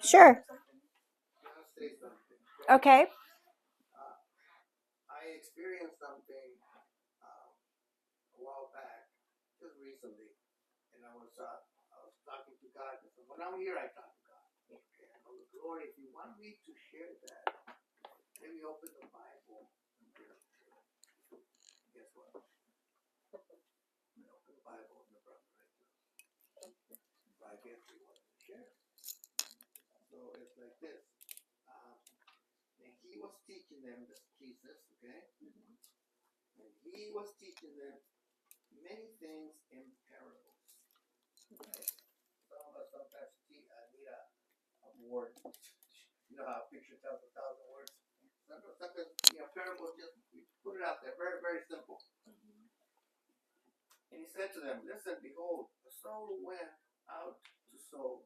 Sure. I'll say something. Okay. I experienced something a while back, just recently, and I was talking to God. So when I'm here, I talk to God. Okay, I go, Lord, if you want me to share that, let me open the Bible. And guess what? I open the Bible and the brother right there. So I guess he wanted to share. So it's like this. And he was teaching them this Jesus, okay? And he was teaching them many things in parables. Okay? Some of us sometimes need a word. You know how a picture tells 1,000 words? Sometimes, parables just we put it out there, very, very simple. And he said to them, listen, behold, the sower went out to sow.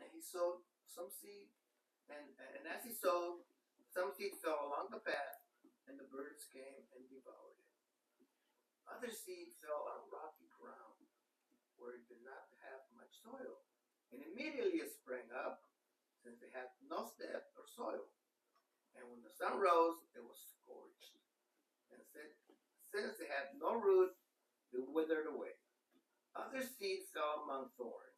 And he sowed some seed. And as he sowed, some seed fell along the path, and the birds came and devoured it. Other seed fell on rocky ground, where it did not have much soil. And immediately it sprang up, since it had no depth or soil. And when the sun rose, it was scorched. And since it had no root, it withered away. Other seed fell among thorns.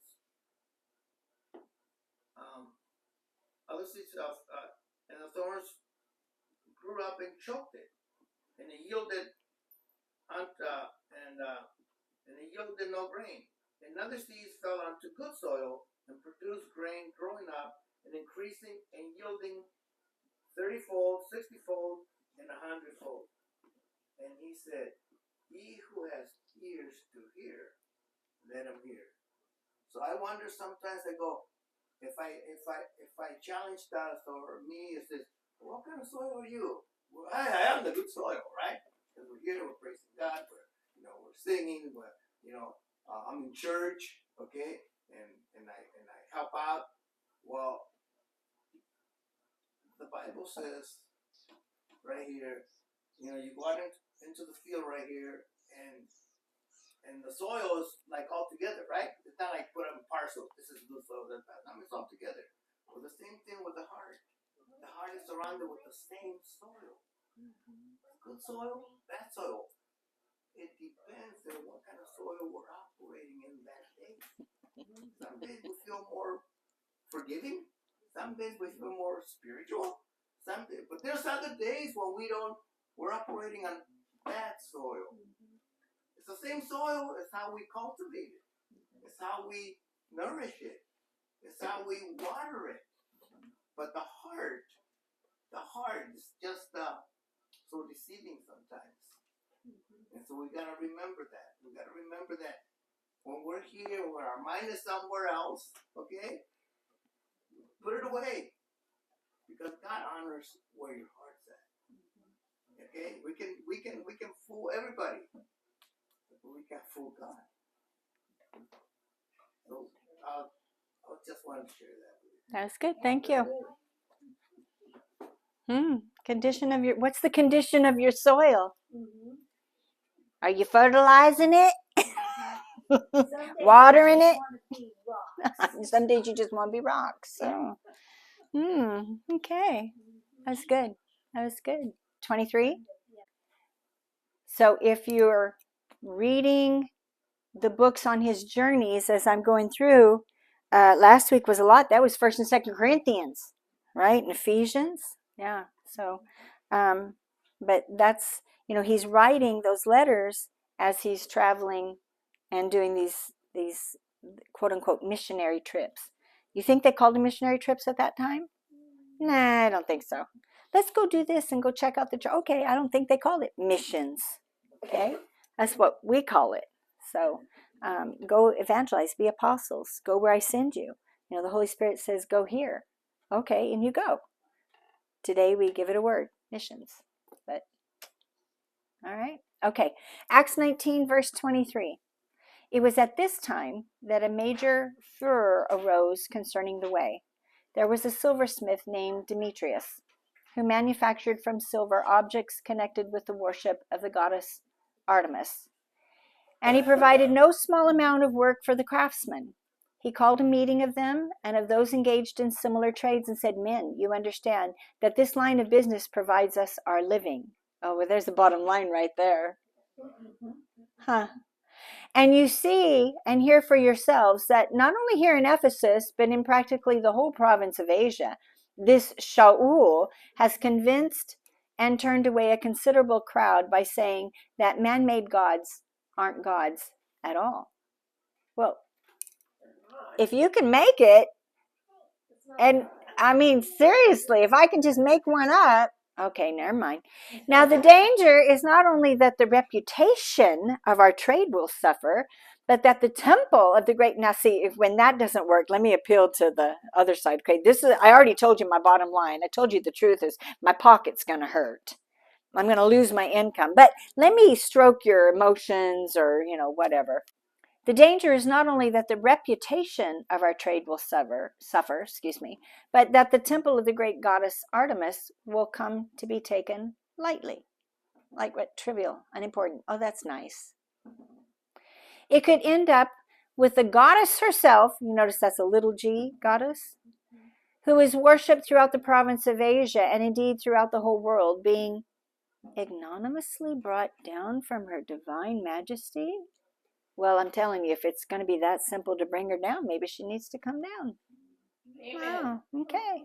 Other seeds and the thorns grew up and choked it, and it yielded no grain. And other seeds fell onto good soil and produced grain, growing up and increasing and yielding 30-fold, 60-fold, and 100-fold. And he said, "He who has ears to hear, let him hear." So I wonder sometimes. I go, if I challenge that or me, is this, what kind of soil are you? Well, I am the good soil, right? Because we're here, we're praising God, we're singing, I'm in church, okay, and I help out. Well, the Bible says right here, you go out into the field right here, and the soil is like all together, right? It's not like put them in parcels. This is good soil, that's bad. It's all together. Well, the same thing with the heart. The heart is surrounded with the same soil. Good soil, bad soil. It depends on what kind of soil we're operating in that day. Some days we feel more forgiving. Some days we feel more spiritual. But there's other days when we're operating on bad soil. It's the same soil. It's how we cultivate it. It's how we nourish it. It's how we water it. But the heart is just so deceiving sometimes. And so we got to remember that. We got to remember that when we're here, when our mind is somewhere else, okay, put it away. Because God honors where your heart's at. Okay? We can fool everybody. But we can't fool God. So I just wanted to share that with you. That's good. Thank you. What's the condition of your soil? Are you fertilizing it? Watering it? Some days you just want to be rocks. So, okay. That's good. That was good. 23? So if you're reading the books on his journeys as I'm going through, last week was a lot. That was 1st and 2nd Corinthians, right? And Ephesians. Yeah. So, but that's, he's writing those letters as he's traveling and doing these quote unquote missionary trips. You think they called them missionary trips at that time? Nah, I don't think so. Let's go do this and go check out the okay, I don't think they called it missions. Okay, that's what we call it. So go evangelize, be apostles, go where I send you. The Holy Spirit says go here. Okay, and you go. Today we give it a word, missions. But all right. Okay, Acts 19 verse 23. It was at this time that a major furor arose concerning the way. There was a silversmith named Demetrius, who manufactured from silver objects connected with the worship of the goddess Artemis. And he provided no small amount of work for the craftsmen. He called a meeting of them and of those engaged in similar trades and said, "Men, you understand that this line of business provides us our living." Oh, well, there's the bottom line right there. Huh. And you see and hear for yourselves that not only here in Ephesus, but in practically the whole province of Asia, this Shaul has convinced and turned away a considerable crowd by saying that man-made gods aren't gods at all. Well, if you can make it, and I mean, seriously, if I can just make one up, okay, never mind. Now, the danger is not only that the reputation of our trade will suffer, but that the temple of the great, now see, if when that doesn't work, let me appeal to the other side. Okay, this is, I already told you my bottom line. I told you the truth is my pocket's going to hurt. I'm going to lose my income. But let me stroke your emotions or, whatever. The danger is not only that the reputation of our trade will suffer, but that the temple of the great goddess Artemis will come to be taken lightly. Like what? Trivial, unimportant. Oh, that's nice. It could end up with the goddess herself, you notice that's a little g, goddess, who is worshipped throughout the province of Asia and indeed throughout the whole world, being ignominiously brought down from her divine majesty. Well, I'm telling you, if it's going to be that simple to bring her down, maybe she needs to come down. Amen. Oh, okay.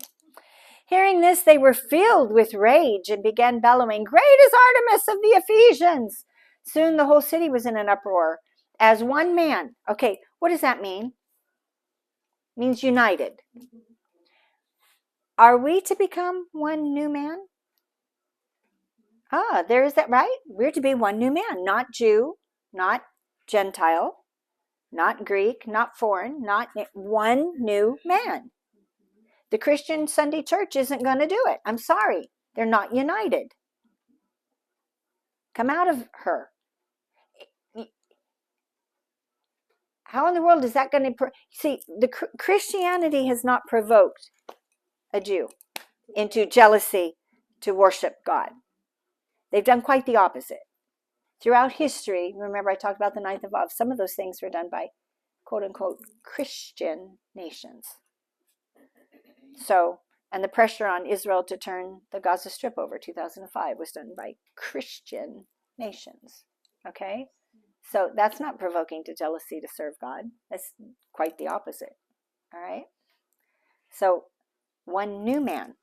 Hearing this, they were filled with rage and began bellowing, "Great is Artemis of the Ephesians!" Soon the whole city was in an uproar. As one man. Okay, what does that mean? It means united. Are we to become one new man? Ah, there is that, right? We're to be one new man, not Jew, not Gentile, not Greek, not foreign, not one new man. The Christian Sunday church isn't going to do it. I'm sorry. They're not united. Come out of her. How in the world is that going to... See, the Christianity has not provoked a Jew into jealousy to worship God. They've done quite the opposite. Throughout history, remember I talked about the ninth of Av, some of those things were done by quote-unquote Christian nations. So, and the pressure on Israel to turn the Gaza Strip over 2005 was done by Christian nations. Okay? So that's not provoking to jealousy to serve God. That's quite the opposite. All right? So, one new man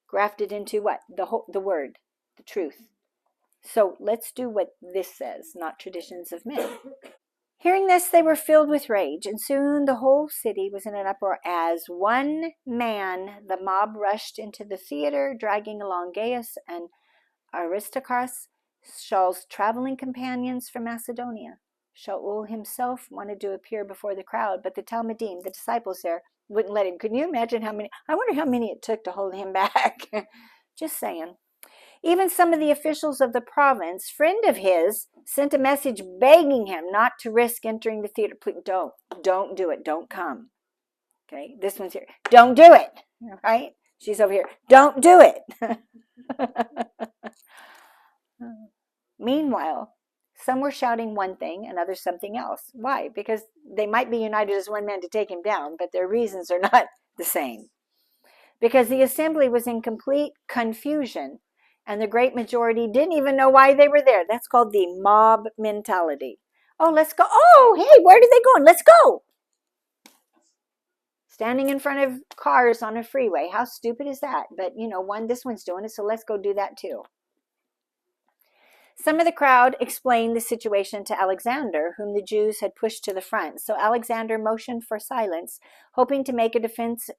grafted into what? The word, the truth. So let's do what this says, not traditions of men. Hearing this, they were filled with rage, and soon the whole city was in an uproar. As one man, the mob rushed into the theater, dragging along Gaius and Aristarchus, Shaul's traveling companions from Macedonia. Shaul himself wanted to appear before the crowd, but the Talmudim, the disciples there, wouldn't let him. Can you imagine how many? I wonder how many it took to hold him back. Just saying. Even some of the officials of the province, friend of his, sent a message begging him not to risk entering the theater. Please, don't do it. Don't come. Okay, this one's here. Don't do it. Right? She's over here. Don't do it. Meanwhile, some were shouting one thing and others something else. Why? Because they might be united as one man to take him down, but their reasons are not the same. Because the assembly was in complete confusion, and the great majority didn't even know why they were there. That's called the mob mentality. Oh, let's go. Oh, hey, where did they go? Let's go. Standing in front of cars on a freeway. How stupid is that? But, this one's doing it, so let's go do that too. Some of the crowd explained the situation to Alexander, whom the Jews had pushed to the front. So Alexander motioned for silence, hoping to make a defense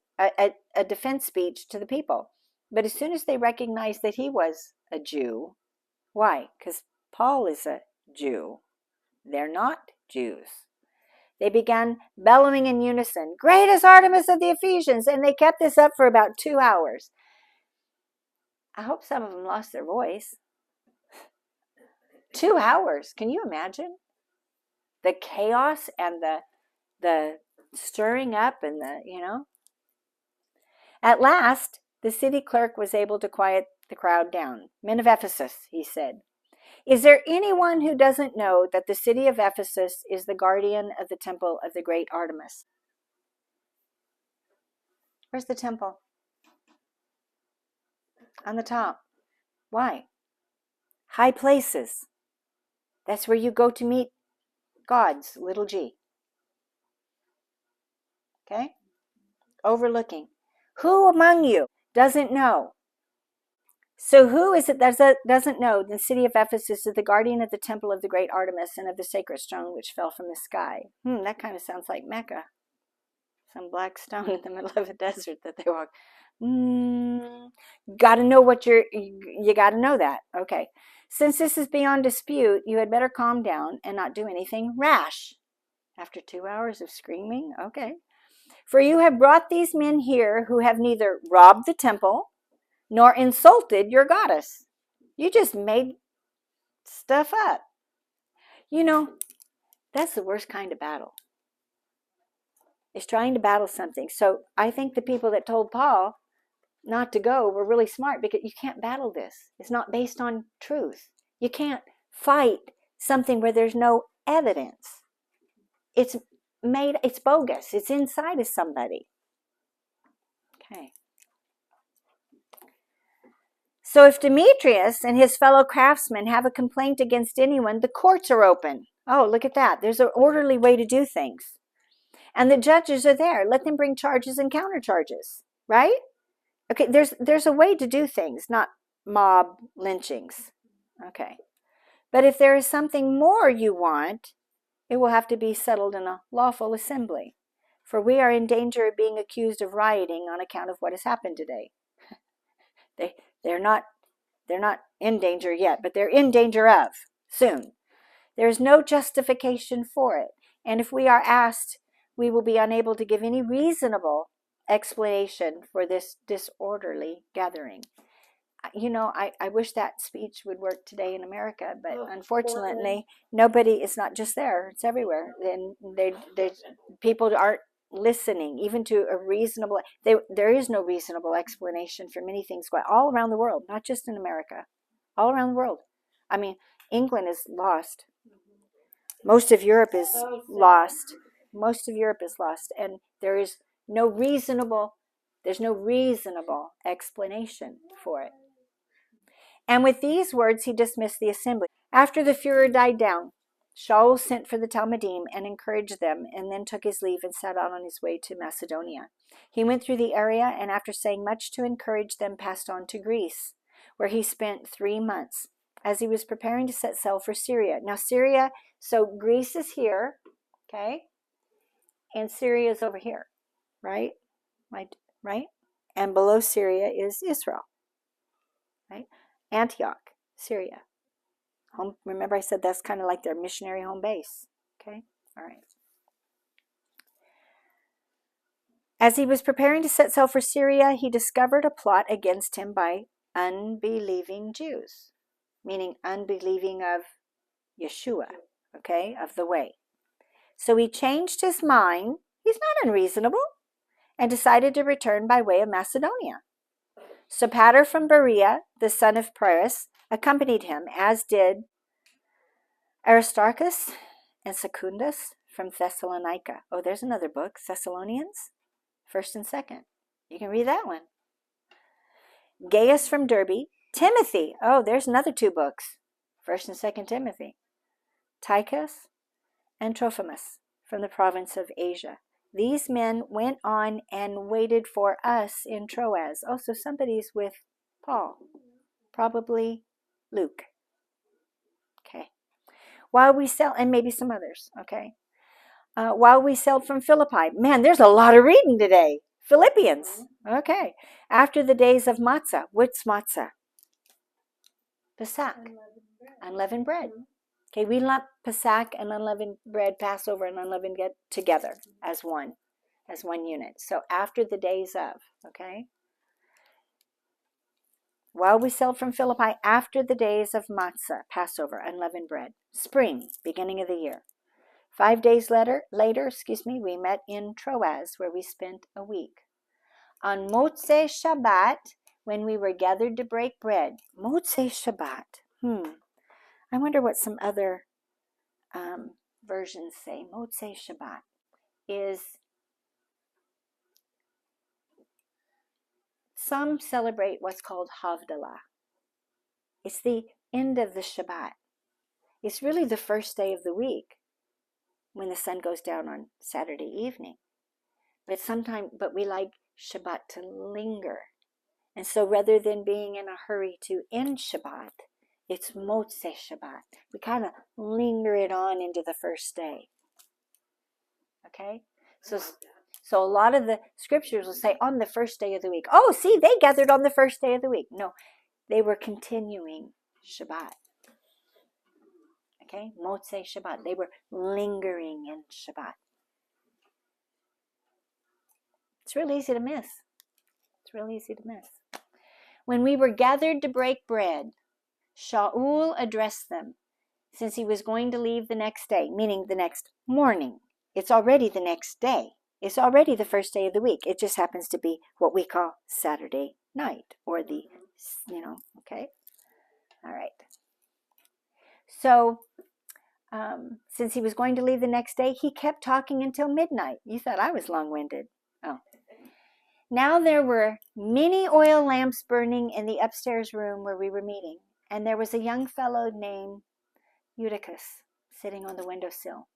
speech to the people. But as soon as they recognized that he was a Jew, why? Because Paul is a Jew. They're not Jews. They began bellowing in unison, "Great is Artemis of the Ephesians!" And they kept this up for about 2 hours. I hope some of them lost their voice. 2 hours. Can you imagine? The chaos and the stirring up and At last, the city clerk was able to quiet the crowd down. "Men of Ephesus," he said, Is there anyone who doesn't know that the city of Ephesus is the guardian of the temple of the great Artemis? Where's the temple? On the top. Why? High places. That's where you go to meet gods, little g. Okay? Overlooking. Who among you doesn't know? So who is it that doesn't know the city of Ephesus is the guardian of the temple of the great Artemis and of the sacred stone which fell from the sky? That kind of sounds like Mecca. Some black stone in the middle of a desert that they walk. Got to know you got to know that. Okay. Since this is beyond dispute, you had better calm down and not do anything rash. After 2 hours of screaming? Okay. For you have brought these men here who have neither robbed the temple nor insulted your goddess. You just made stuff up. That's the worst kind of battle. Is trying to battle something. So I think the people that told Paul not to go were really smart, because you can't battle this. It's not based on truth. You can't fight something where there's no evidence. It's bogus. It's inside of somebody. Okay. So if Demetrius and his fellow craftsmen have a complaint against anyone, the courts are open. Oh, look at that. There's an orderly way to do things. And the judges are there. Let them bring charges and countercharges, right? Okay, there's a way to do things, not mob lynchings. Okay. But if there is something more you want, it will have to be settled in a lawful assembly. For we are in danger of being accused of rioting on account of what has happened today. They're not in danger yet, but they're in danger of soon. There is no justification for it. And if we are asked, we will be unable to give any reasonable explanation for this disorderly gathering. I wish that speech would work today in America, but unfortunately, nobody. It's not just there; it's everywhere. And people aren't listening, even to a reasonable. There is no reasonable explanation for many things going all around the world, not just in America, all around the world. I mean, England is lost. Most of Europe is lost. Most of Europe is lost, and there's no reasonable explanation for it. And with these words, he dismissed the assembly. After the furor died down, Shaul sent for the Talmudim and encouraged them, and then took his leave and set out on his way to Macedonia. He went through the area, and after saying much to encourage them, passed on to Greece, where he spent 3 months, as he was preparing to set sail for Syria. Now Syria, so Greece is here, okay, and Syria is over here, right? Right? And below Syria is Israel, right? Antioch, Syria. Home, remember I said that's kind of like their missionary home base. Okay? All right. As he was preparing to set sail for Syria, he discovered a plot against him by unbelieving Jews, meaning unbelieving of Yeshua, okay, of the way. So he changed his mind, he's not unreasonable, and decided to return by way of Macedonia. Sopater from Berea, the son of Paris, accompanied him, as did Aristarchus and Secundus from Thessalonica. Oh, there's another book, Thessalonians, 1st and 2nd. You can read that one. Gaius from Derbe, Timothy. Oh, there's another 2 books, 1st and 2nd Timothy. Tychus and Trophimus from the province of Asia. These men went on and waited for us in Troas. Oh, so somebody's with Paul, probably Luke. Okay. While we sailed, and maybe some others, okay. While we sailed from Philippi. Man, there's a lot of reading today. Philippians. Okay. After the days of matzah. What's matzah? Pesach. Unleavened bread. Okay, we lump Pesach and unleavened bread, Passover and unleavened bread together as one unit. So after the days of, okay? While we sailed from Philippi, after the days of matzah, Passover, unleavened bread, spring, beginning of the year. 5 days later, we met in Troas, where we spent a week. On Motzei Shabbat, when we were gathered to break bread. Motzei Shabbat. I wonder what some other versions say. Motzei Shabbat is, some celebrate what's called Havdalah. It's the end of the Shabbat. It's really the first day of the week when the sun goes down on Saturday evening. But we like Shabbat to linger. And so rather than being in a hurry to end Shabbat, it's Motzei Shabbat. We kind of linger it on into the first day. Okay? So a lot of the scriptures will say on the first day of the week. Oh, see, they gathered on the first day of the week. No, they were continuing Shabbat. Okay? Motzei Shabbat. They were lingering in Shabbat. It's real easy to miss. It's real easy to miss. When we were gathered to break bread, Shaul addressed them, since he was going to leave the next day, meaning the next morning. It's already the next day. It's already the first day of the week. It just happens to be what we call Saturday night, or the, okay? All right. So, since he was going to leave the next day, he kept talking until midnight. You thought I was long-winded. Oh. Now there were many oil lamps burning in the upstairs room where we were meeting, and there was a young fellow named Eutychus sitting on the windowsill.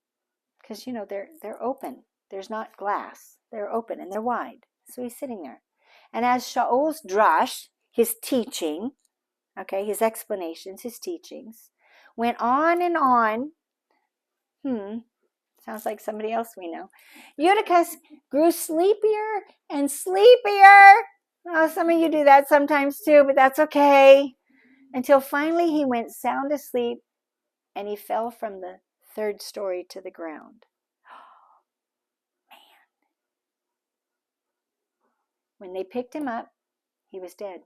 Because, they're open. There's not glass. They're open and they're wide. So he's sitting there. And as Shaul's drash, his teaching, his explanations, his teachings, went on and on, sounds like somebody else we know, Eutychus grew sleepier and sleepier. Oh, some of you do that sometimes too, but that's okay. Until finally he went sound asleep and he fell from the 3rd story to the ground. Oh, man. When they picked him up, he was dead.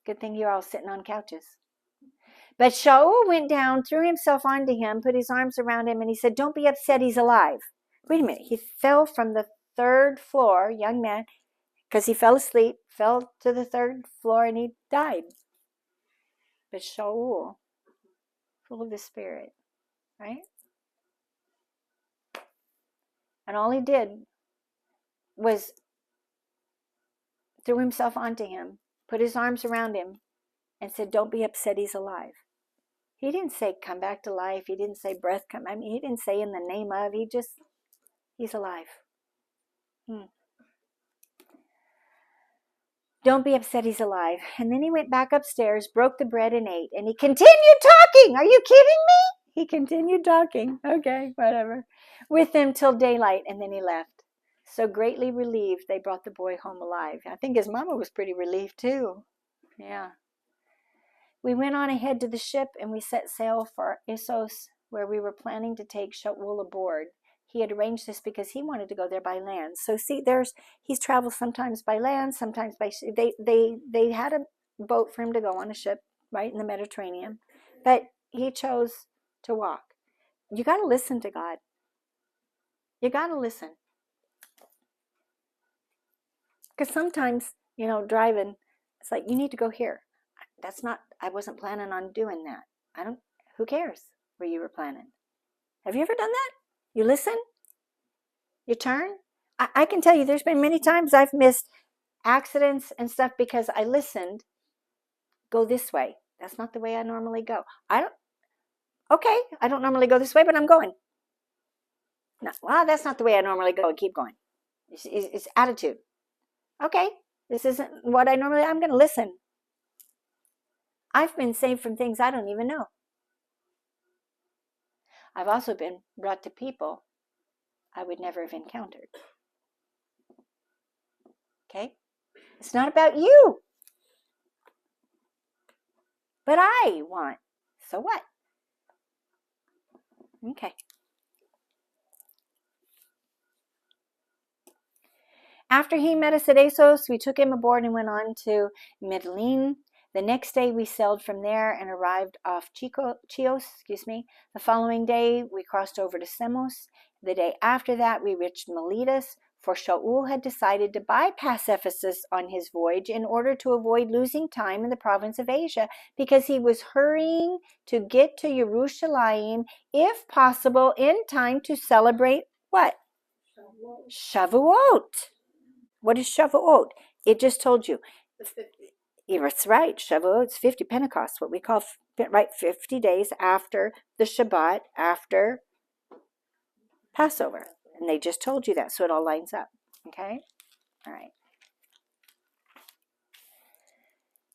Good thing you're all sitting on couches. But Shaul went down, threw himself onto him, put his arms around him, and he said, "Don't be upset, he's alive." Wait a minute. He fell from the 3rd floor, young man, because he fell asleep, fell to the 3rd floor, and he died. But Shaul, full of the Spirit, right? And all he did was threw himself onto him, put his arms around him, and said, "Don't be upset, he's alive." He didn't say, "Come back to life." He didn't say, "Breath come." He didn't say, "In the name of." He's alive. Don't be upset, he's alive. And then he went back upstairs, broke the bread and ate, and he continued talking. Are you kidding me? He continued talking. Okay, whatever. With them till daylight, and then he left. So greatly relieved, they brought the boy home alive. I think his mama was pretty relieved too. Yeah. We went on ahead to the ship, and we set sail for Issos, where we were planning to take Shaul aboard. He had arranged this because he wanted to go there by land. So see, he's traveled sometimes by land, sometimes by they had a boat for him to go on, a ship right in the Mediterranean, but he chose to walk. You got to listen to God. You got to listen, because sometimes driving, it's like, you need to go here. I wasn't planning on doing that. Who cares where you were planning? Have you ever done that? You listen, you turn. I can tell you there's been many times I've missed accidents and stuff because I listened. Go this way. That's not the way I normally go. I don't normally go this way, but I'm going. No, well, that's not the way I normally go. Keep going. It's attitude. Okay, this isn't what I'm going to listen. I've been saved from things I don't even know. I've also been brought to people I would never have encountered. Okay? It's not about you. But I want. So what? Okay. After he met us at Assos, we took him aboard and went on to Mytilene. The next day we sailed from there and arrived off Chios. The following day we crossed over to Samos. The day after that we reached Miletus. for Shaul had decided to bypass Ephesus on his voyage in order to avoid losing time in the province of Asia, because he was hurrying to get to Jerusalem, if possible, in time to celebrate what? Shavuot. What is Shavuot? It just told you. That's right. Shavuot's 50, Pentecost, what we call, right, 50 days after the Shabbat, after Passover. And they just told you that, so it all lines up. Okay? All right.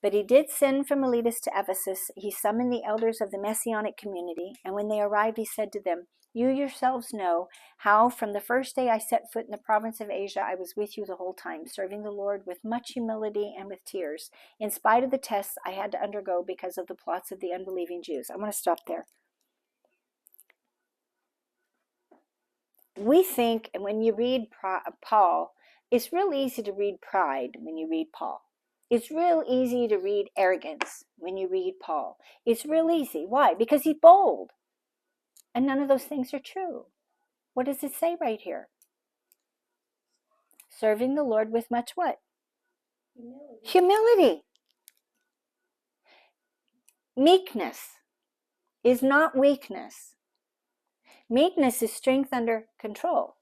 But he did send from Miletus to Ephesus. He summoned the elders of the Messianic community, and when they arrived, he said to them, "You yourselves know how from the first day I set foot in the province of Asia, I was with you the whole time, serving the Lord with much humility and with tears, in spite of the tests I had to undergo because of the plots of the unbelieving Jews." I want to stop there. We think, and when you read Paul, it's real easy to read pride when you read Paul. It's real easy to read arrogance when you read Paul. It's real easy. Why? Because he's bold. And none of those things are true. What does it say right here? Serving the Lord with much what? Humility. Meekness is not weakness. Meekness is strength under control.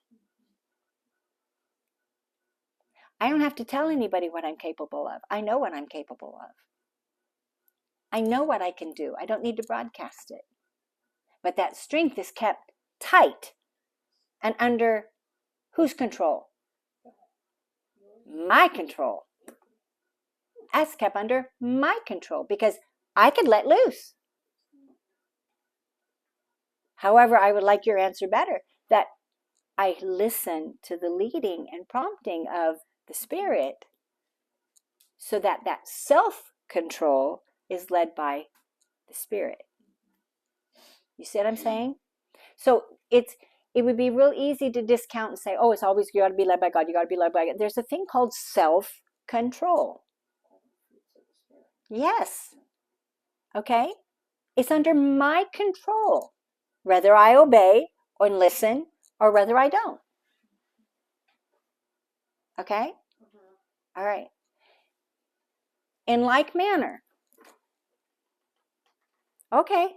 I don't have to tell anybody what I'm capable of. I know what I'm capable of. I know what I can do. I don't need to broadcast it. But that strength is kept tight and under whose control? My control. That's kept under my control because I could let loose. However, I would like your answer better, that I listen to the leading and prompting of the Spirit so that that self-control is led by the Spirit. You see what I'm saying? So it would be real easy to discount and say, oh, it's always, you got to be led by God, you got to be led by God. There's a thing called self-control. Yes. Okay? It's under my control, whether I obey or listen or whether I don't. Okay? All right. In like manner. Okay.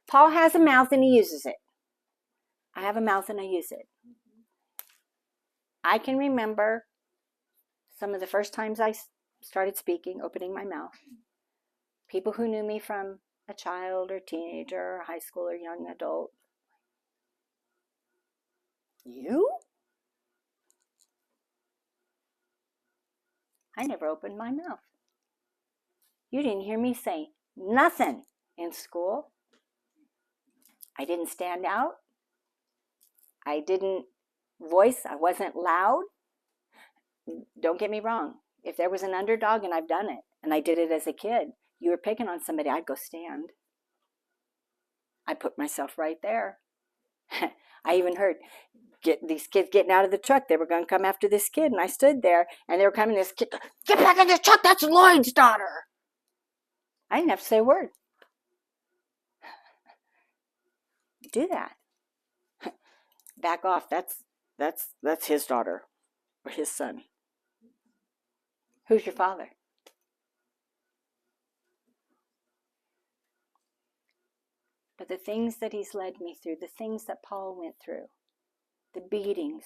Paul has a mouth and he uses it. I have a mouth and I use it. I can remember some of the first times I started speaking, opening my mouth. People who knew me from a child or teenager or high school or young adult. You? I never opened my mouth. You didn't hear me say nothing in school. I didn't stand out. I didn't voice. I wasn't loud. Don't get me wrong. If there was an underdog, and I've done it, and I did it as a kid, you were picking on somebody, I'd go stand. I put myself right there. I even heard these kids getting out of the truck. They were going to come after this kid, and I stood there, and they were coming, this kid, get back in the truck, that's Lloyd's daughter. I didn't have to say a word. Do that. Back off, that's his daughter, or his son. Who's your father? But the things that he's led me through, the things that Paul went through, the beatings,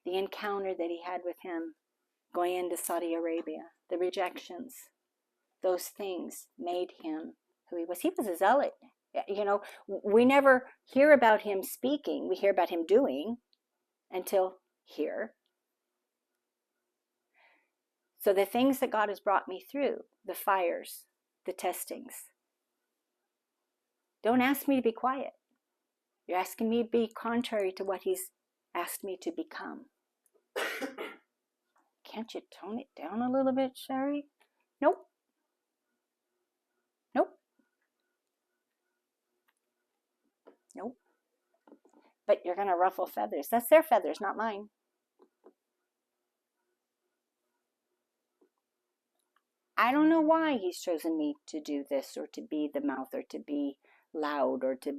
the encounter that he had with him going into Saudi Arabia, the rejections, those things made him who he was. He was a zealot. You know, we never hear about him speaking. We hear about him doing until here. So the things that God has brought me through, the fires, the testings, don't ask me to be quiet. You're asking me to be contrary to what he's asked me to become. Can't you tone it down a little bit, Sherry? Nope. Nope. Nope. But you're going to ruffle feathers. That's their feathers, not mine. I don't know why he's chosen me to do this or to be the mouth or to be loud or to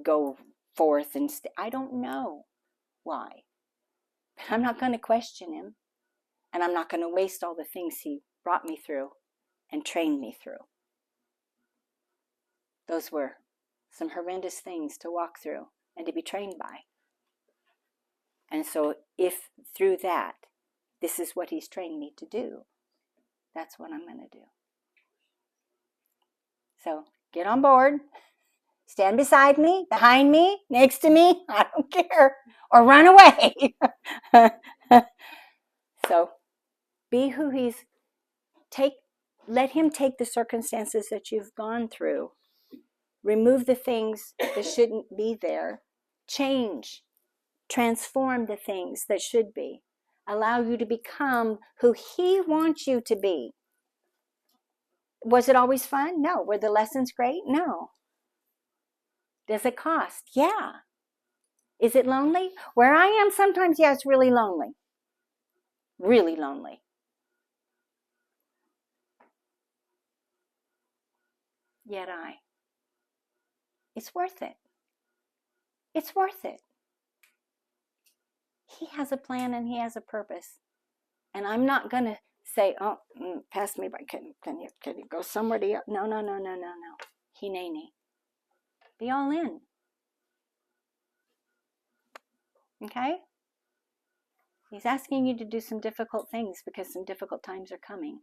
go forth and I don't know why. But I'm not going to question him, and I'm not going to waste all the things he brought me through and trained me through. Those were some horrendous things to walk through and to be trained by. And so if through that, this is what he's trained me to do, that's what I'm going to do. So get on board. Stand beside me, behind me, next to me. I don't care. Or run away. So be who he's... Let him take the circumstances that you've gone through. Remove the things that shouldn't be there. Change. Transform the things that should be. Allow you to become who he wants you to be. Was it always fun? No. Were the lessons great? No. Does it cost? Yeah. Is it lonely? Where I am sometimes, yeah, it's really lonely. Really lonely. Yet it's worth it. It's worth it. He has a plan and he has a purpose. And I'm not going to say, oh, pass me by. Can you go somewhere to... No. Hineni. Be all in. Okay? He's asking you to do some difficult things because some difficult times are coming.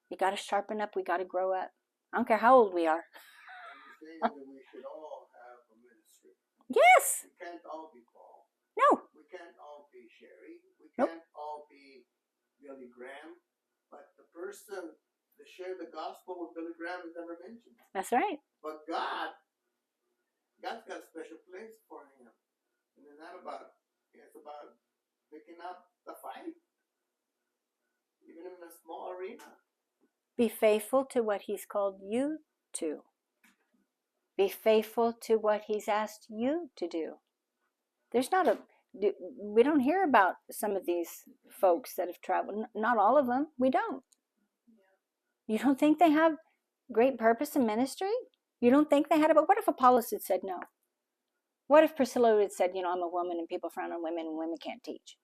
You got to sharpen up. We got to grow up. I don't care how old we are. We should all have a ministry. Yes. We can't all be Paul. No. We can't all be Sherry. We Nope. can't all be Billy Graham. But the person to share the gospel with Billy Graham is never mentioned. That's right. But God's got a special place for him. And it's not about... It's about picking up the fight. Even in a small arena. Be faithful to what he's called you to. Be faithful to what he's asked you to do. We don't hear about some of these folks that have traveled. Not all of them. We don't. You don't think they have great purpose in ministry? You don't think they had it? But what if Apollos had said no? What if Priscilla had said, I'm a woman and people frown on women and women can't teach?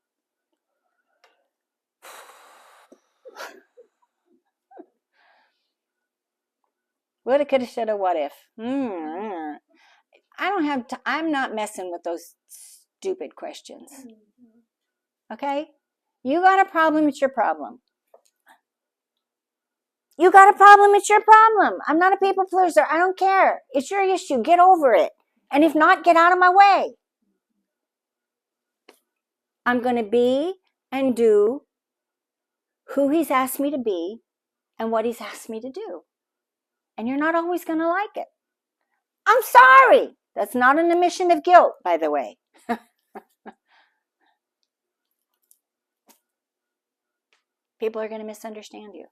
Woulda, coulda, shoulda, what if? I don't have I'm not messing with those stupid questions. Okay? You got a problem, it's your problem. You got a problem, it's your problem. I'm not a people pleaser. I don't care. It's your issue. Get over it. And if not, get out of my way. I'm going to be and do who he's asked me to be and what he's asked me to do. And you're not always going to like it. I'm sorry. That's not an admission of guilt, by the way. People are going to misunderstand you.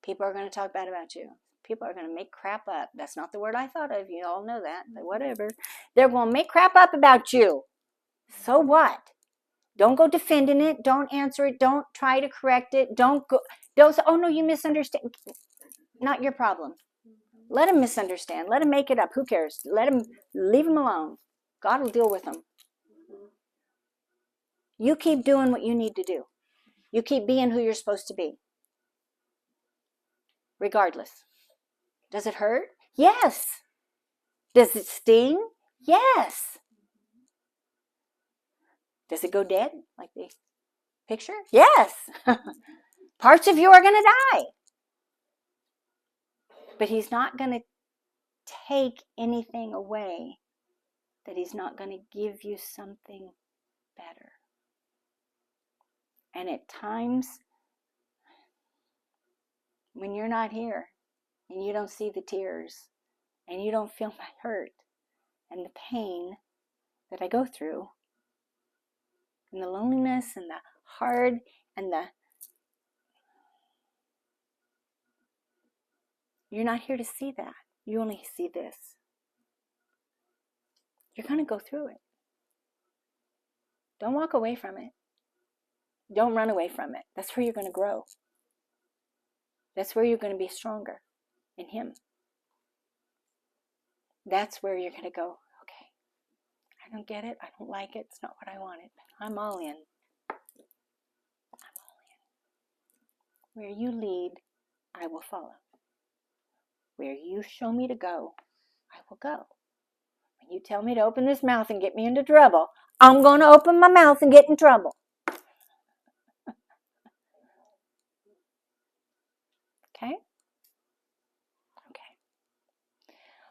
People are going to talk bad about you. People are going to make crap up. That's not the word I thought of. You all know that. But whatever. They're going to make crap up about you. So what? Don't go defending it. Don't answer it. Don't try to correct it. Don't say, oh no, you misunderstand. Not your problem. Let them misunderstand. Let them make it up. Who cares? Leave them alone. God will deal with them. You keep doing what you need to do. You keep being who you're supposed to be. Regardless. Does it hurt? Yes. Does it sting? Yes. Does it go dead like the picture? Yes. Parts of you are going to die. But he's not going to take anything away that he's not going to give you something better. And at times, when you're not here and you don't see the tears and you don't feel my hurt and the pain that I go through and the loneliness and the hard and you're not here to see that. You only see this. You're going to go through it. Don't walk away from it. Don't run away from it. That's where you're going to grow. That's where you're going to be stronger in him. That's where you're going to go, okay, I don't get it. I don't like it. It's not what I wanted. I'm all in. Where you lead, I will follow. Where you show me to go, I will go. When you tell me to open this mouth and get me into trouble, I'm going to open my mouth and get in trouble. Okay? Okay.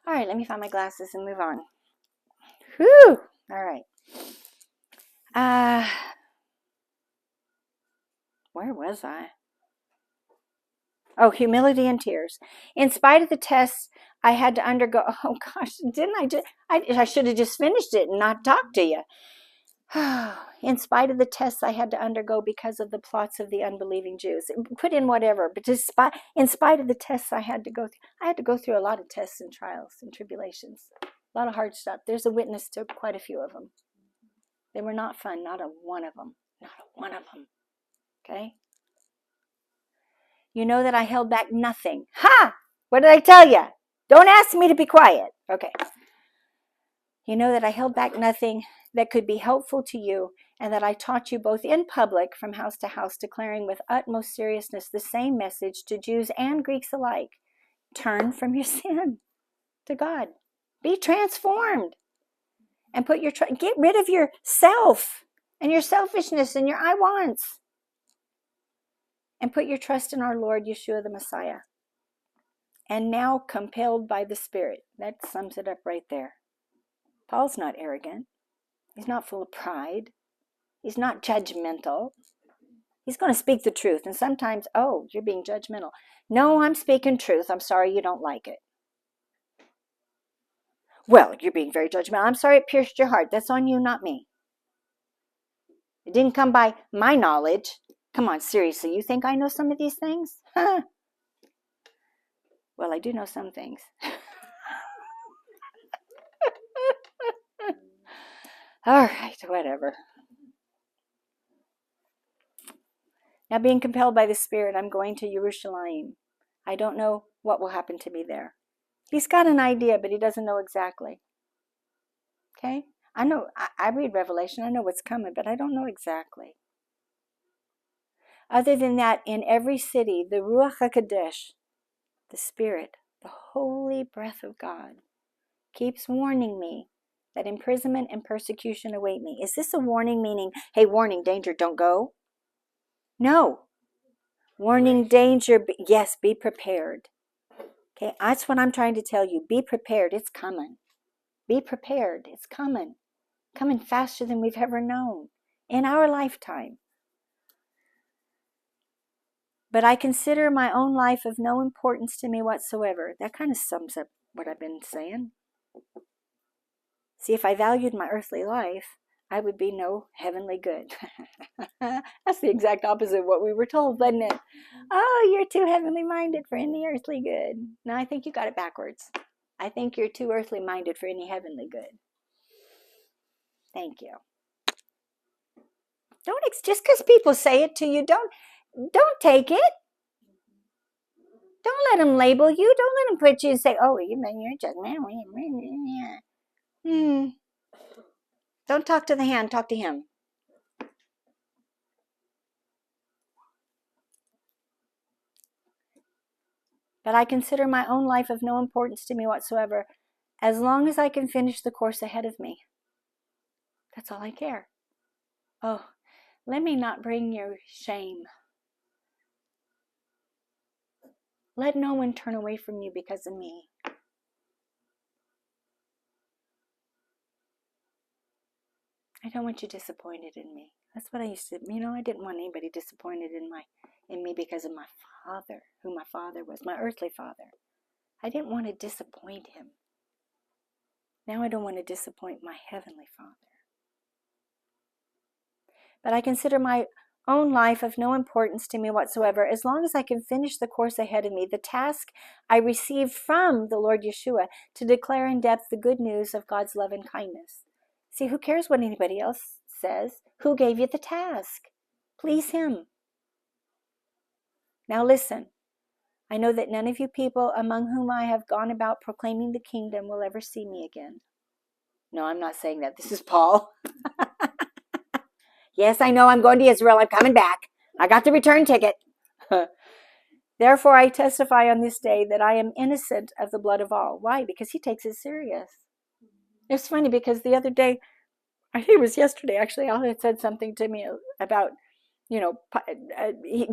All right, let me find my glasses and move on. Whew! All right. Where was I? Oh, humility and tears. In spite of the tests I had to undergo. Oh gosh, didn't I just? I should have just finished it and not talked to you. In spite of the tests I had to undergo because of the plots of the unbelieving Jews. Put in whatever, but just in spite of the tests I had to go through. I had to go through a lot of tests and trials and tribulations. A lot of hard stuff. There's a witness to quite a few of them. They were not fun, not a one of them. Not a one of them. Okay? You know that I held back nothing. Ha! What did I tell you? Don't ask me to be quiet. Okay. You know that I held back nothing that could be helpful to you, and that I taught you both in public from house to house, declaring with utmost seriousness the same message to Jews and Greeks alike. Turn from your sin to God. Be transformed. And get rid of yourself and your selfishness and your I wants. And put your trust in our Lord Yeshua the Messiah. And now compelled by the Spirit. That sums it up right there. Paul's not arrogant. He's not full of pride. He's not judgmental. He's going to speak the truth. And sometimes, oh, you're being judgmental. No, I'm speaking truth. I'm sorry you don't like it. Well, you're being very judgmental. I'm sorry it pierced your heart. That's on you, not me. It didn't come by my knowledge. Come on, seriously, you think I know some of these things? Huh? Well, I do know some things. All right, whatever. Now, being compelled by the Spirit, I'm going to Jerusalem. I don't know what will happen to me there. He's got an idea, but he doesn't know exactly. Okay? I know, I read Revelation, I know what's coming, but I don't know exactly. Other than that, in every city, the Ruach HaKodesh, the Spirit, the holy breath of God, keeps warning me that imprisonment and persecution await me. Is this a warning meaning, hey, warning, danger, don't go? No. Warning, danger, yes, be prepared. Okay, that's what I'm trying to tell you. Be prepared, it's coming. Be prepared, it's coming. Coming faster than we've ever known in our lifetime. But I consider my own life of no importance to me whatsoever. That kind of sums up what I've been saying. See, if I valued my earthly life, I would be no heavenly good. That's the exact opposite of what we were told, wasn't it? Oh, you're too heavenly minded for any earthly good. No, I think you got it backwards. I think you're too earthly minded for any heavenly good. Thank you. Just because people say it to you, don't take it. Don't let them label you. Don't let them put you and say, oh, you're just Don't talk to the hand, talk to him. But I consider my own life of no importance to me whatsoever, as long as I can finish the course ahead of me. That's all I care. Oh, let me not bring you shame. Let no one turn away from you because of me. I don't want you disappointed in me. That's what I used to, I didn't want anybody disappointed in me because of my father, who my father was, my earthly father. I didn't want to disappoint him. Now I don't want to disappoint my heavenly Father. But I consider my own life of no importance to me whatsoever, as long as I can finish the course ahead of me, the task I received from the Lord Yeshua to declare in depth the good news of God's love and kindness. See, who cares what anybody else says? Who gave you the task? Please him. Now listen, I know that none of you people among whom I have gone about proclaiming the kingdom will ever see me again. No, I'm not saying that. This is Paul. Yes, I know I'm going to Israel. I'm coming back. I got the return ticket. Therefore, I testify on this day that I am innocent of the blood of all. Why? Because he takes it serious. It's funny because the other day, I think it was yesterday actually, Al had said something to me about,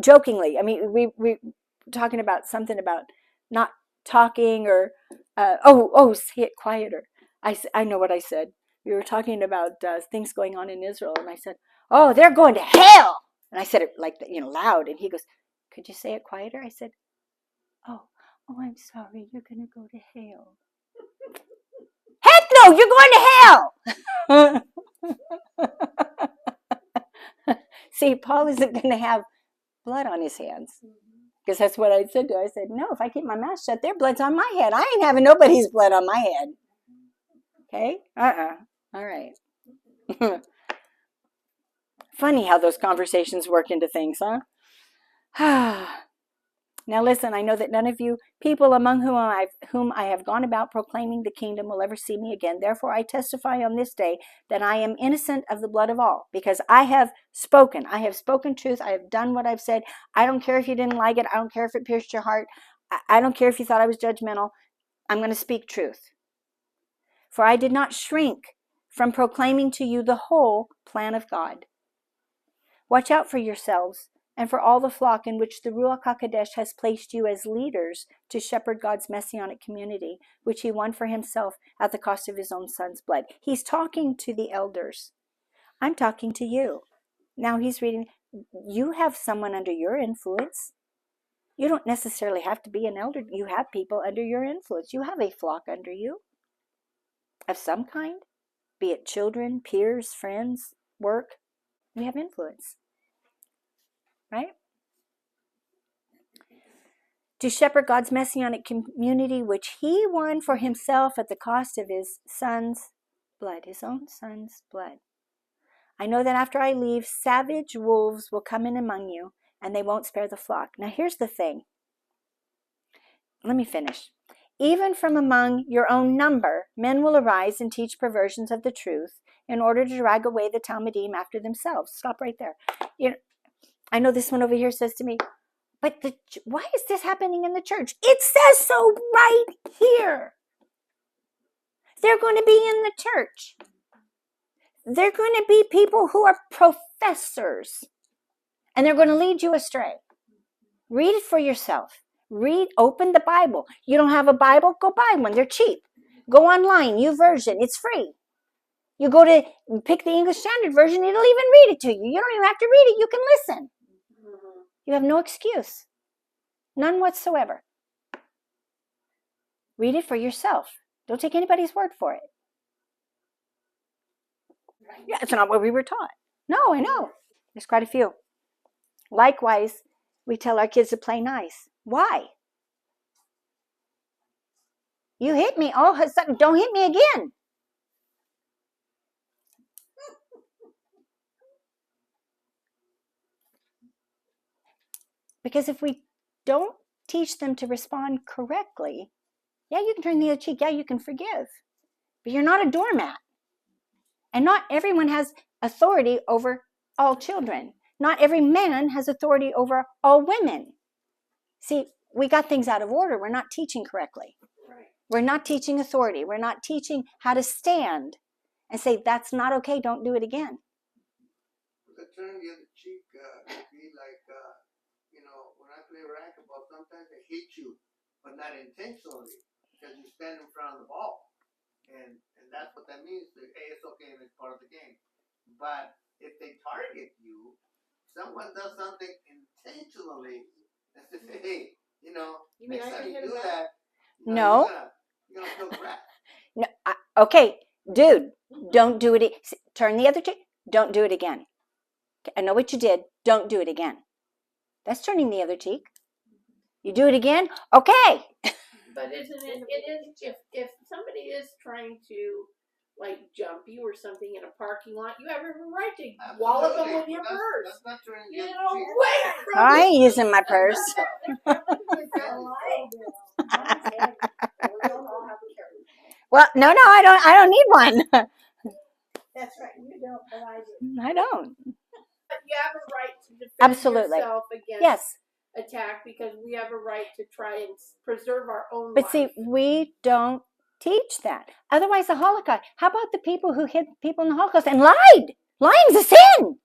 jokingly. I mean, we talking about something about not talking or, say it quieter. I know what I said. We were talking about things going on in Israel, and I said, oh, they're going to hell. And I said it like, loud. And he goes, could you say it quieter? I said, oh, I'm sorry. You're going to go to hell. Heck no, you're going to hell. See, Paul isn't going to have blood on his hands. Because that's what I said to her. I said, no, if I keep my mouth shut, their blood's on my head. I ain't having nobody's blood on my head. Okay? All right. Funny how those conversations work into things, huh? Now listen, I know that none of you people among whom I have gone about proclaiming the kingdom will ever see me again. Therefore, I testify on this day that I am innocent of the blood of all, because I have spoken. I have spoken truth. I have done what I've said. I don't care if you didn't like it. I don't care if it pierced your heart. I don't care if you thought I was judgmental. I'm going to speak truth. For I did not shrink from proclaiming to you the whole plan of God. Watch out for yourselves and for all the flock in which the Ruach HaKodesh has placed you as leaders to shepherd God's messianic community, which he won for himself at the cost of his own son's blood. He's talking to the elders. I'm talking to you. Now he's reading. You have someone under your influence. You don't necessarily have to be an elder. You have people under your influence. You have a flock under you of some kind, be it children, peers, friends, work. We have influence. Right? To shepherd God's messianic community, which he won for himself at the cost of his son's blood, his own son's blood. I know that after I leave, savage wolves will come in among you, and they won't spare the flock. Now here's the thing. Let me finish. Even from among your own number, men will arise and teach perversions of the truth in order to drag away the Talmudim after themselves. Stop right there. I know this one over here says to me, but why is this happening in the church? It says so right here. They're going to be in the church. They're going to be people who are professors. And they're going to lead you astray. Read it for yourself. Open the Bible. You don't have a Bible? Go buy one. They're cheap. Go online, YouVersion. It's free. You go to pick the English Standard Version, it'll even read it to you. You don't even have to read it. You can listen. You have no excuse. None whatsoever. Read it for yourself. Don't take anybody's word for it. Yeah, it's not what we were taught. No, I know. There's quite a few. Likewise, we tell our kids to play nice. Why? You hit me. All of a sudden, don't hit me again. Because if we don't teach them to respond correctly, yeah, you can turn the other cheek. Yeah, you can forgive. But you're not a doormat. And not everyone has authority over all children. Not every man has authority over all women. See, we got things out of order. We're not teaching correctly. Right. We're not teaching authority. We're not teaching how to stand and say, that's not okay. Don't do it again. The turn the other cheek would be like, when I play racquetball, sometimes they hit you, but not intentionally, because you stand in front of the ball. And that's what that means. Hey, it's okay if it's part of the game. But if they target you, someone does something intentionally, and says, hey, next time you do that, no. You're gonna feel crap. No, okay, dude, don't do it. Turn the other cheek. Don't do it again. I know what you did. Don't do it again. That's turning the other cheek. You do it again? Okay. But isn't it is if somebody is trying to like jump you or something in a parking lot, you have every right to wallop them with your purse. That's not turning the You other know, cheek. wait. I ain't using my purse. Well, no, I don't need one. That's right. You don't, but I do. I don't. But you have a right to defend Absolutely. yourself against Yes. attack because we have a right to try and preserve our own But life. see, we don't teach that. Otherwise, the Holocaust. How about the people who hid people in the Holocaust and lied? Lying's a sin.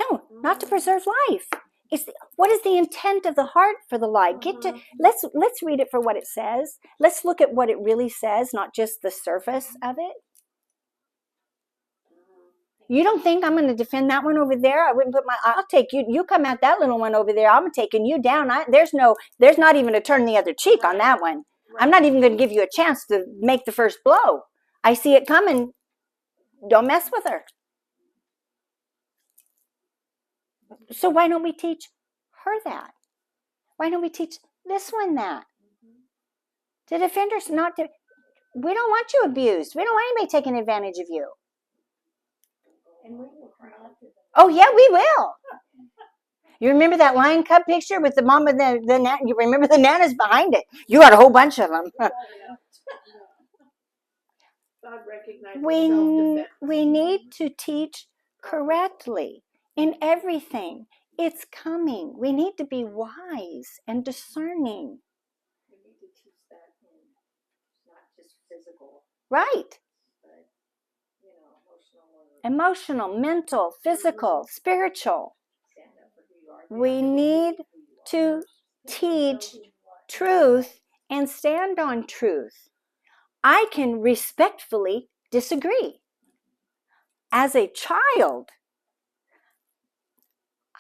No, not to preserve life. What is the intent of the heart for the lie? Let's read it for what it says. Let's look at what it really says, not just the surface of it. You don't think I'm going to defend that one over there? I'll take you. You come at that little one over there. I'm taking you down. There's not even a turn the other cheek on that one. Right. I'm not even going to give you a chance to make the first blow. I see it coming. Don't mess with her. So why don't we teach her that? Why don't we teach this one that? To defenders, we don't want you abused. We don't want anybody taking advantage of you. And we will cry out to them. Oh yeah, we will. You remember that Lion Cub picture with the mom and the you remember the nanas behind it? You got a whole bunch of them. God recognizes we need to teach correctly in everything. It's coming. We need to be wise and discerning. We need to teach that in not just physical. Right. But, emotional, mental, physical, spiritual. We need to teach truth and stand on truth. I can respectfully disagree. As a child,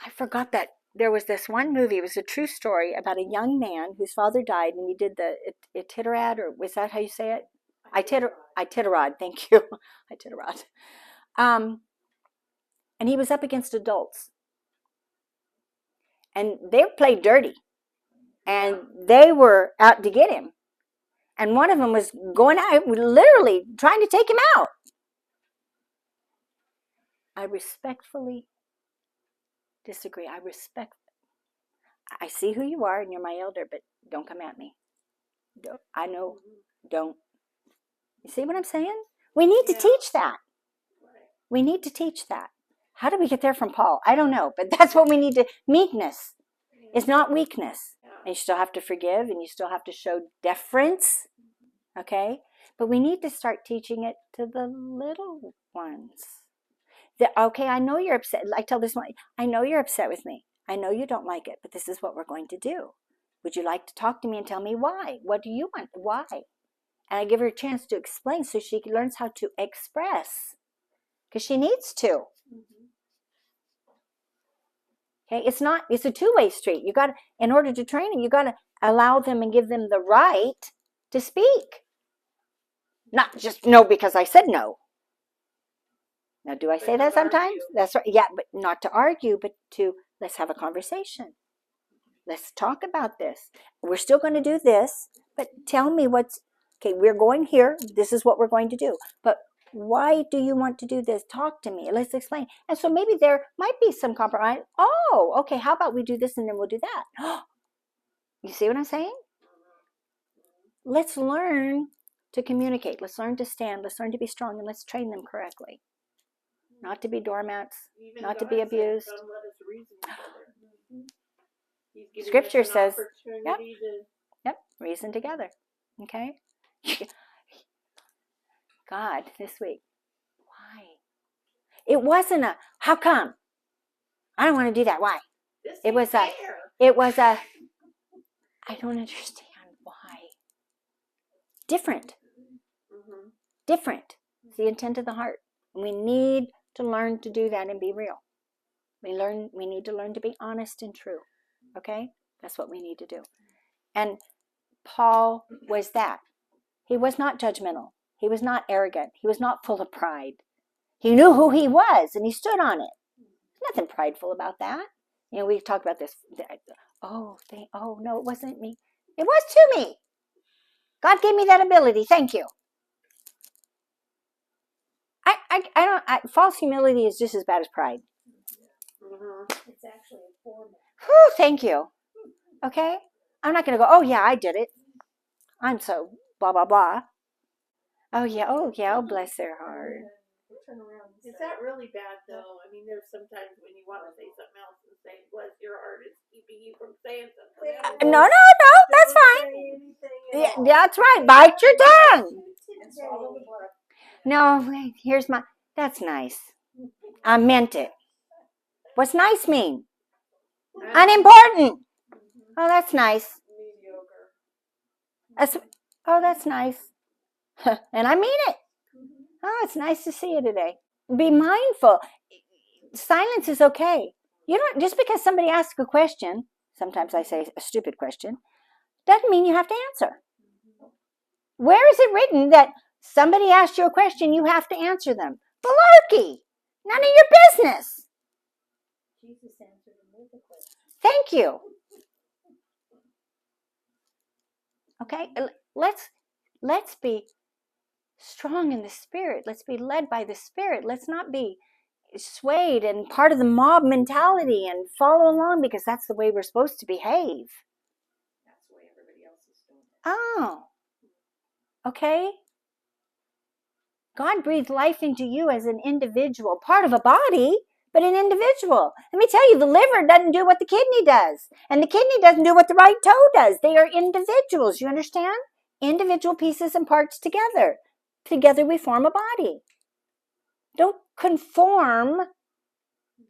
I forgot that there was this one movie. It was a true story about a young man whose father died, and he did the Iditarod, or was that how you say it? Iditarod. Thank you, Iditarod. And he was up against adults, and they played dirty, and they were out to get him. And one of them was going out, literally trying to take him out. I respectfully disagree. I see who you are and you're my elder, but don't come at me. Don't. You see what I'm saying? We need to teach that. We need to teach that. How did we get there from Paul? I don't know, but that's what we need to. Meekness is not weakness. And you still have to forgive and you still have to show deference. Okay? But we need to start teaching it to the little ones. Okay, I know you're upset. I tell this one, I know you're upset with me. I know you don't like it, but this is what we're going to do. Would you like to talk to me and tell me why? What do you want? Why? And I give her a chance to explain so she learns how to express. Because she needs to. Okay, it's a two-way street. You got to, in order to train them, you got to allow them and give them the right to speak. Not just no because I said no. Now, do I say that sometimes? That's right. Yeah, but not to argue, but let's have a conversation. Let's talk about this. We're still going to do this, but tell me okay, we're going here. This is what we're going to do. But why do you want to do this? Talk to me. Let's explain. And so maybe there might be some compromise. Oh, okay, how about we do this and then we'll do that? You see what I'm saying? Let's learn to communicate. Let's learn to stand. Let's learn to be strong, and let's train them correctly. Not to be doormats, not to be abused. Scripture says, yep, reason together. Okay? God, this week, why? It wasn't how come? I don't want to do that. Why? It was I don't understand why. Different. Different. It's the intent of the heart. We need to learn to do that and be real. We need to learn to be honest and true. Okay? That's what we need to do. And Paul was that. He was not judgmental. He was not arrogant. He was not full of pride. He knew who he was and he stood on it. There's nothing prideful about that. We talked about this. No, it wasn't me. It was to me. God gave me that ability. Thank you. False humility is just as bad as pride. It's actually a form. Thank you. Okay? I'm not going to go, oh yeah, I did it. I'm so blah, blah, blah. Oh, yeah. Oh, yeah. Oh, bless their heart. Is that really bad though? I mean, there's sometimes when you want to say something else and say "bless your heart" is keeping you from saying something else. No, no, no. That's fine. Yeah, that's right. Bite your tongue. No, wait, here's my. That's nice. I meant it. What's nice mean? Unimportant. Oh, that's nice. That's, oh, that's nice. And I mean it. Oh, it's nice to see you today. Be mindful. Silence is okay. You don't just because somebody asks a question, sometimes I say a stupid question, doesn't mean you have to answer. Where is it written that somebody asked you a question, you have to answer them? Malarkey. None of your business. Jesus answered the question. Thank you. Okay, let's be strong in the Spirit. Let's be led by the Spirit. Let's not be swayed and part of the mob mentality and follow along because that's the way we're supposed to behave. That's the way everybody else is doing it. Oh, okay. God breathed life into you as an individual, part of a body, but an individual. Let me tell you, the liver doesn't do what the kidney does, and the kidney doesn't do what the right toe does. They are individuals, you understand? Individual pieces and parts together. Together we form a body. Don't conform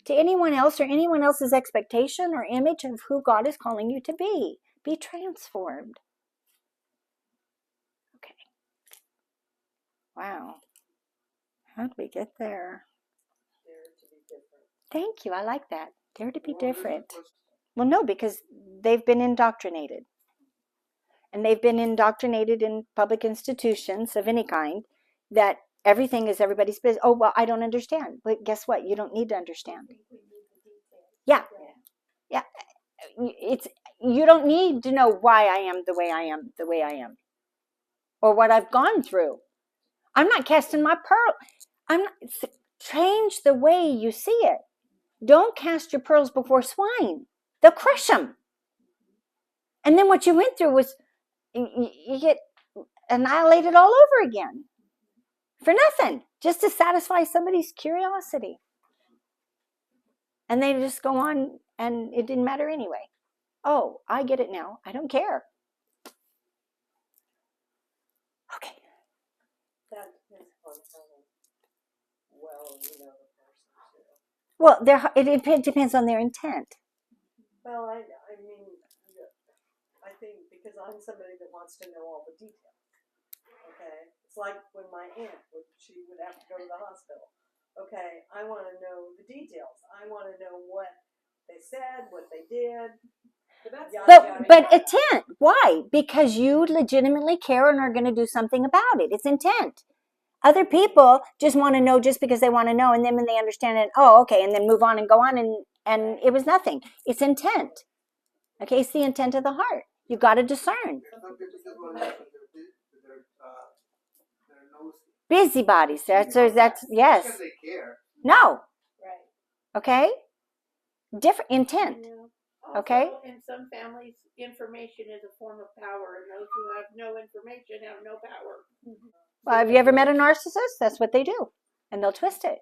to anyone else or anyone else's expectation or image of who God is calling you to be. Be transformed. Okay. Wow. How did we get there? Dare to be different. Thank you. I like that. Dare to be different. Well, no, because they've been indoctrinated. And they've been indoctrinated in public institutions of any kind that everything is everybody's business. Oh, well, I don't understand. But guess what? You don't need to understand. Yeah. Yeah. You don't need to know why I am the way I am, or what I've gone through. I'm not casting my pearl. Change the way you see it. Don't cast your pearls before swine. They'll crush them. And then what you went through was you get annihilated all over again for nothing, just to satisfy somebody's curiosity. And they just go on, and it didn't matter anyway. Oh, I get it now. I don't care. Okay. That depends on well, you know the person too. Well, it depends on their intent. Well, I mean, I think because I'm somebody that wants to know all the details. Okay, it's like when my aunt she would have to go to the hospital. Okay, I want to know the details. I want to know what they said, what they did. But intent. Why? Because you legitimately care and are going to do something about it. It's intent. Other people just want to know just because they want to know, and then when they understand it, oh, okay, and then move on and go on, and it was nothing. It's intent. Okay, it's the intent of the heart. You've got to discern. Busybodies. That's yes. Because they care. No. Right. Okay. Different intent. Yeah. Okay. Also, in some families, information is a form of power, and those who have no information have no power. Well, have you ever met a narcissist? That's what they do, and they'll twist it.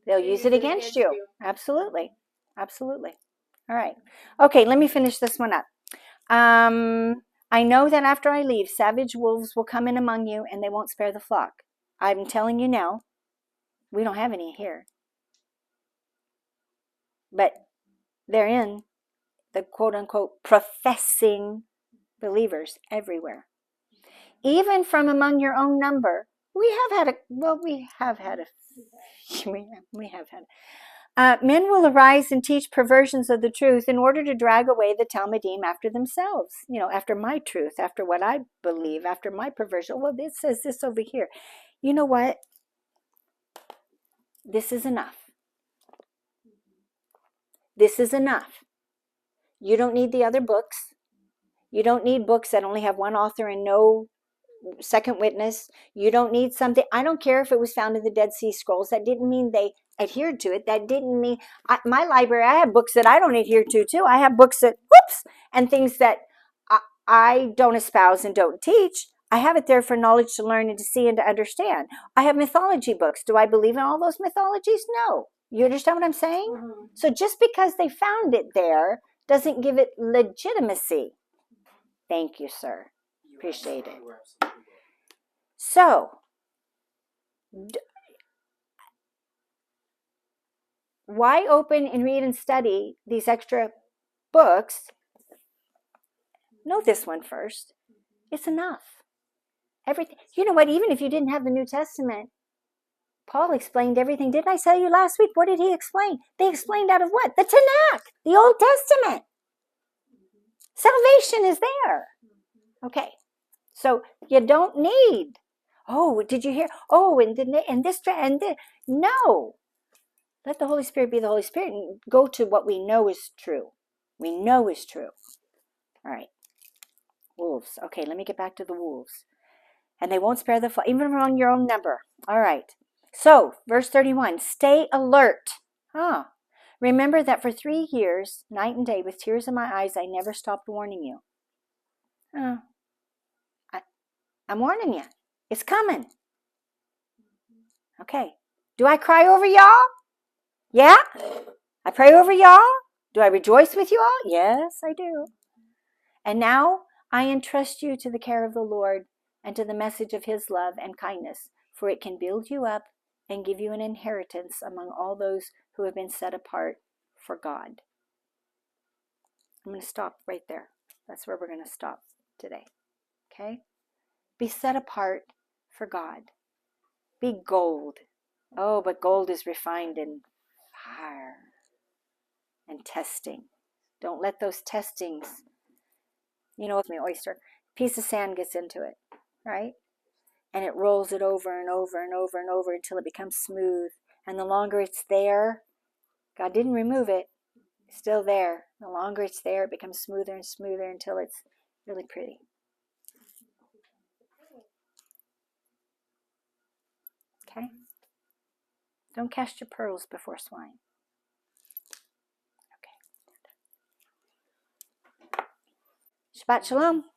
They'll use it against you. Absolutely. Absolutely. All right. Okay, let me finish this one up. I know that after I leave, savage wolves will come in among you, and they won't spare the flock. I'm telling you now, we don't have any here. But they're in the quote-unquote professing believers everywhere. Even from among your own number, we have had men will arise and teach perversions of the truth in order to drag away the Talmudim after themselves. After my truth, after what I believe, after my perversion. Well, it says this over here. You know what? This is enough. This is enough. You don't need the other books. You don't need books that only have one author and no second witness. You don't need something. I don't care if it was found in the Dead Sea Scrolls. That didn't mean they adhered to it. That didn't mean my library. I have books that I don't adhere to too. I have books that and things that I don't espouse and don't teach. I have it there for knowledge to learn and to see and to understand. I have mythology books. Do I believe in all those mythologies? No. You understand what I'm saying? Mhm. So just because they found it there doesn't give it legitimacy. Thank you, sir. Appreciate it. So, why open and read and study these extra books? Know this one first. It's enough. Everything. You know what? Even if you didn't have the New Testament, Paul explained everything. Didn't I tell you last week? What did he explain? They explained out of what? The Tanakh, the Old Testament. Salvation is there. Okay. So you don't need, oh, did you hear? Oh, and this and this. No. Let the Holy Spirit be the Holy Spirit and go to what we know is true. We know is true. All right. Wolves. Okay, let me get back to the wolves. And they won't spare the flock, even among your own number. All right. So, verse 31, stay alert. Remember that for 3 years, night and day, with tears in my eyes, I never stopped warning you. I'm warning you. It's coming. Okay. Do I cry over y'all? Yeah? I pray over y'all? Do I rejoice with you all? Yes, I do. And now I entrust you to the care of the Lord and to the message of his love and kindness, for it can build you up and give you an inheritance among all those who have been set apart for God. I'm going to stop right there. That's where we're going to stop today. Okay? Be set apart for God. Be gold. Oh, but gold is refined in fire and testing. Don't let those testings, with my oyster, piece of sand gets into it, right? And it rolls it over and over and over and over until it becomes smooth. And the longer it's there, God didn't remove it, it's still there. The longer it's there, it becomes smoother and smoother until it's really pretty. Okay? Don't cast your pearls before swine. Okay. Shabbat shalom.